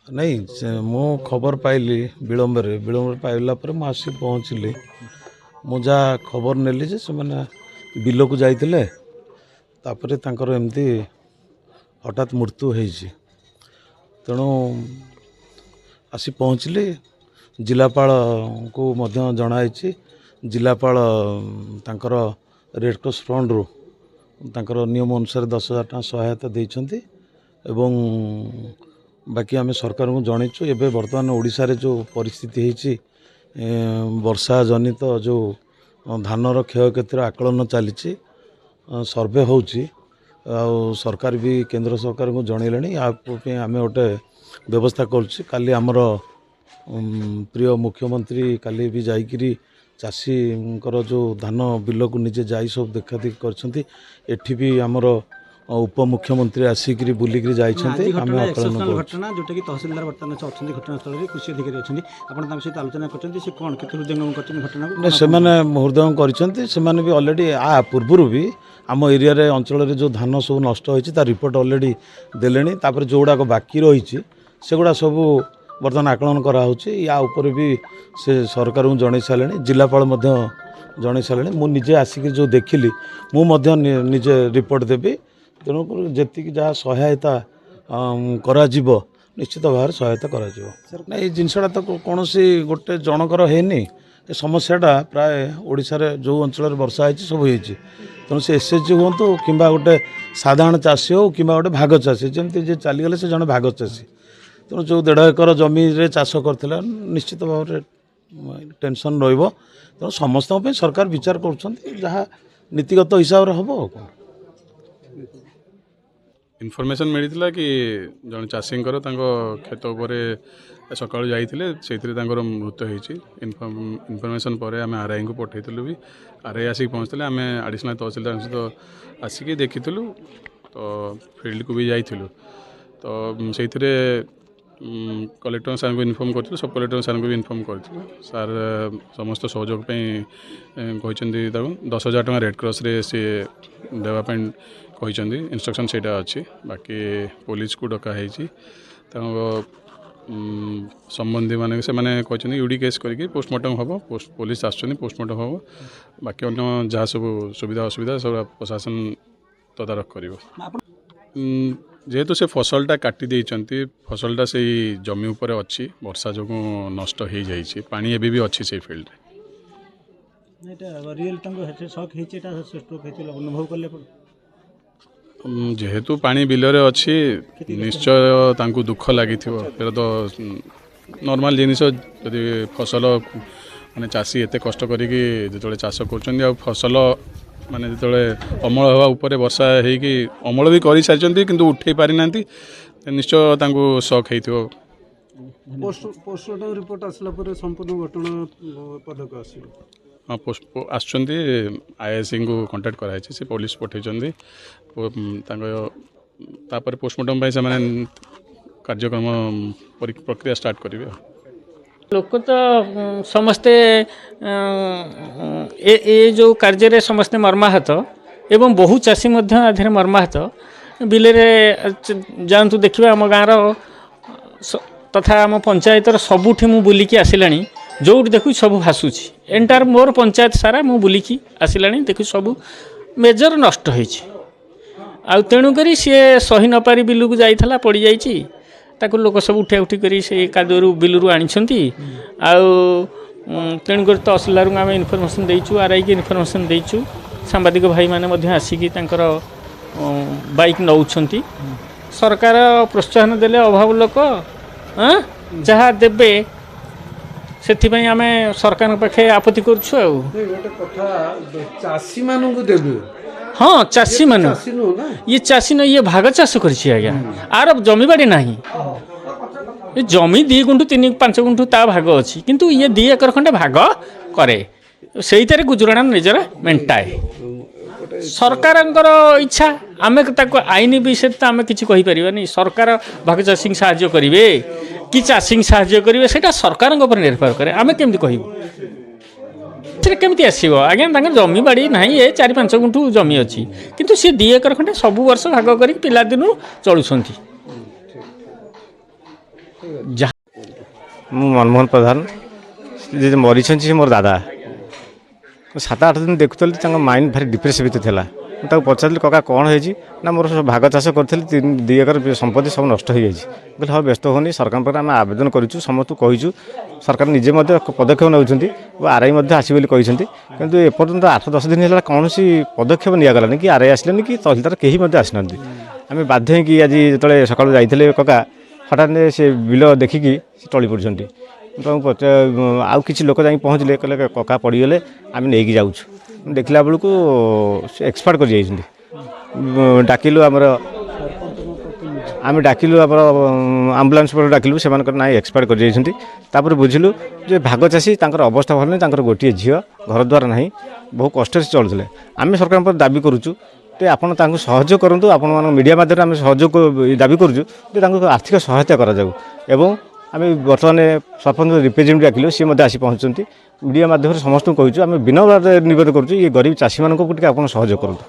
नहीं मु खबर पाइली विलंब पाइला पर मु आसी पहुँचली मु जहाँ खबर नेली जे से मैंने बिल को जाइए तापर तांकर एमती हठात मृत्यु होइछि तेणु आसी पहुँचली जिलापाल को मध्य जनाई जिलापाल तांकर रेड क्रॉस फ्रंट रू तांकर नियम अनुसार 10,000 टଙ୍କା सहायता देइछन्ति एवं बाकी आम सरकार को जनइचु एवं बर्तमान ओडिशा रे जो परिस्थिति होती वर्षा जनित जो धानर क्षयक्षतिर आकलन चली सर्वे होची सरकार भी केंद्र सरकार को जनइले आम गोटे व्यवस्था करुच्ची काली आमर प्रिय मुख्यमंत्री काली भी जाइकिरी चाषी जो धान बिल को निजे जाई सब देखा देखी करछन्ति एठी भी आमर उपमुख्यमंत्री आसिक बुलिक घटना जोटा कि तहसीलदार बर्तमान अच्छा घटनास्थल में कृषि अधिकारी अच्छा आप सहित आलोचना कर हृदयंगम घटना से हृदयंगम कर भी अलरेडी पूर्व भी आम एरिया रे अंचल रे जो धान सब नष्ट होती रिपोर्ट अलरेडी देले जोड़ा बाकी रही सेगुड़ा सब बर्तमान आकलन कराऊँची या ऊपर भी से सरकार को जन सारे जिलापाल जन सारे मुझे आसिक जो देखिली मुझे निजे रिपोर्ट देवी तेणुक जी जहाँ सहायता करा निश्चित भाव में सहायता करा जिनसा तो कौन गोटे जनकर है समस्याटा प्राय ओडिशा रे जो अंचल वर्षा है सब हो तेणु से एसएचजी हूँ कि गोटे साधारण चाषी हो कि गोटे भाग चाषी जमी जी चलीगले से जड़े भाग चाषी तेणु जो 1.5 एकर जमी रे चाष करथिला निश्चित भाव में टेंशन रहिबो तेणु समस्त सरकार विचार कर जहाँ नीतिगत हिसाब से हम कौन इनफॉरमेशन मिलता कि जन चाषी खेत उपर सकाळु जाइथिले सेथिरे तांकर मृत्यु होइछि इनफॉरमेशन पर आम आरआई को पठेइथिलु भी आरआई आसिक पहुँचते आम एडिशनल तहसीलदार सहित आसिक देखिथिलु तो फील्ड को भी जाइथिलु तो सेथिरे कलेक्टर सार को इनफॉर्म कर सब कलेक्टर सार को भी इनफॉर्म कर सार समस्त सहयोग कहते 10,000 टଙ୍କା रेड क्रॉस रे सी देवाई कहते इंस्ट्रक्शन से अच्छी बाकी पुलिस को डका संबंधी माने से माने कहते यूडी केस करके पोस्टमार्टम हम पुलिस आसुच्च पोस्टमार्टम हम बाकी अन्य जहाँ सब सुविधा असुविधा सब प्रशासन तदारख कर जेहेतु से फसलटा काटी देइचंती फसलटा से जमी उपर अच्छी वर्षा जो नष्ट हो जाइए पानी एबी भी अच्छी से फील्ड जेहेतु पानी बिलरे अच्छी निश्चय तांकु दुख लगी तो नॉर्मल जिनिस जदि फसल माने चाषी एते कष्ट करिकी जो चाष कर फसल माने जो अमल हवा उपरे वर्षा होगी अमल भी कर सारी किंतु उठे पारि ना निश्चय तांकु शक होइथिबो पोस्टमार्टम रिपोर्ट आसला पर संपूर्ण घटना पदक आसी हाँ आसुच्चंती आईएससी को कांटेक्ट कराई से पुलिस पठेइचंती तापर पोस्टमार्टम से माने कार्यक्रम प्रक्रिया स्टार्ट करेंगे लोक तो समस्ते ए जो कार्य समस्ते मर्माहत एवं बहु चाषी आधे मर्माहत बिल जातु देखिए आम गाँव तथा आम पंचायतर सबुठी मु बुलिकी आसिला जो देखु सब भासुची एंटार मोर पंचायत सारा मु बुलिकी आसिला देखु सब मेजर नष्ट हो तेणुक सी सही नपारी बिल को जाइला पड़ जाइए ताको लोक सब उठा उठी कर कादुरु बिलरू आनी तेणुक तहसीलदार को आम इनफर्मेसन देचु आरआई की इनफर्मेसन देचु सांबादिक भाई माने आसिकी बाइक नौछंती सरकार प्रोत्साहन देले अभाव लोक जहाँ देबे से आम सरकार पाखे आपत्ति करूँ चाषी मान देवे हाँ चाषी मान ये चाषी न ये भाग चाष कर आर जमी बाड़ी ना जमी 2 गुंठु 3-5 गुंठु ता भाग अच्छी किंतु ये 2 एकर खंडे भाग करे से गुजराण निजर मेंटाए सरकार इच्छा आम आईन विषय तो आम कि कहीपर सरकार भाग चाषी साहाय्य करेंगे कि चाषी साहाय्य करेंगे से सरकार निर्भर करे आम केमती कहूँ केमती आसो आज्ञा जमी बाड़ी ना ये 4-5 गुंठु जमी अच्छी किंतु सी 2 एकर खंडे सब वर्ष भाग कर पिला दिन चलुंट ଯାହା ମୁଁ ମନମୋହନ ପ୍ରଧାନ ଯେ ମରିଛନ୍ତି ସେ ମୋର ଦାଦା। ମୁଁ 7-8 ଦିନ ଦେଖୁଥିଲି ତାଙ୍କ ମାଇଣ୍ଡ ଭାରି ଡିପ୍ରେସ ଭିତରେ ଥିଲା। ମୁଁ ତାକୁ ପଚାରିଲି କକା କ'ଣ ହେଇଛି ନା ମୋର ସବୁ ଭାଗ ଚାଷ କରିଥିଲି 2 ଏକର ସମ୍ପତ୍ତି ସବୁ ନଷ୍ଟ ହୋଇଯାଇଛି। କହିଲେ ହଁ ବ୍ୟସ୍ତ ହୁଅନି ସରକାରଙ୍କ ପାଖରେ ଆମେ ଆବେଦନ କରିଛୁ ସମସ୍ତଙ୍କୁ କହିଛୁ ସରକାର ନିଜେ ମଧ୍ୟ ପଦକ୍ଷେପ ନେଉଛନ୍ତି ଓ ଆର୍ଆଇ ମଧ୍ୟ ଆସିବେ ବୋଲି କହିଛନ୍ତି କିନ୍ତୁ ଏପର୍ଯ୍ୟନ୍ତ 8-10 ଦିନ ହେଲା କୌଣସି ପଦକ୍ଷେପ ନିଆଗଲାନି କି ଆର୍ଆଇ ଆସିଲେନି କି ତହସିଲଦାର କେହି ମଧ୍ୟ ଆସିନାହାନ୍ତି। ଆମେ ବାଧ୍ୟ ହେଇକି ଆଜି ଯେତେବେଳେ ସକାଳୁ ଯାଇଥିଲେ କକା ହଠାତ୍ ସେ ବିଲ ଦେଖିକି ସେ ଟଳି ପଡ଼ିଛନ୍ତି। ଆଉ କିଛି ଲୋକ ଯାଇକି ପହଞ୍ଚିଲେ କହିଲେ କକା ପଡ଼ିଗଲେ ଆମେ ନେଇକି ଯାଉଛୁ। ଦେଖିଲା ବେଳକୁ ସେ ଏକ୍ସପାର୍ଟ କରିଯାଇଛନ୍ତି। ଆମେ ଡାକିଲୁ ଆମର ଆମ୍ବୁଲାନ୍ସ ପରେ ଡାକିଲୁ ସେମାନଙ୍କର ନାଇଁ ଏକ୍ସପାର୍ଟ କରିଯାଇଛନ୍ତି। ତାପରେ ବୁଝିଲୁ ଯେ ଭାଗ ଚାଷୀ ତାଙ୍କର ଅବସ୍ଥା ଭଲ ନାହିଁ ତାଙ୍କର ଗୋଟିଏ ଝିଅ ଘରଦ୍ୱାର ନାହିଁ ବହୁ କଷ୍ଟରେ ସେ ଚଳୁଥିଲେ। ଆମେ ସରକାରଙ୍କ ପାଖରେ ଦାବି କରୁଛୁ ଯେ ଆପଣ ତାଙ୍କୁ ସହଯୋଗ କରନ୍ତୁ ଆପଣମାନଙ୍କ ମିଡ଼ିଆ ମାଧ୍ୟମରେ ଆମେ ସହଯୋଗ ଦାବି କରୁଛୁ ଯେ ତାଙ୍କୁ ଆର୍ଥିକ ସହାୟତା କରାଯାଉ ଏବଂ ଆମେ ବର୍ତ୍ତମାନ ସରପଞ୍ଚ ରିପ୍ରେଜେଣ୍ଟେଟିଭ୍ ଡାକିଲୁ ସିଏ ମଧ୍ୟ ଆସି ପହଞ୍ଚୁଛନ୍ତି। ମିଡ଼ିଆ ମାଧ୍ୟମରେ ସମସ୍ତଙ୍କୁ କହିଛୁ ଆମେ ବିନମ୍ର ନିବେଦନ କରୁଛୁ ଏ ଗରିବ ଚାଷୀମାନଙ୍କୁ ଟିକେ ଆପଣ ସହଯୋଗ କରନ୍ତୁ।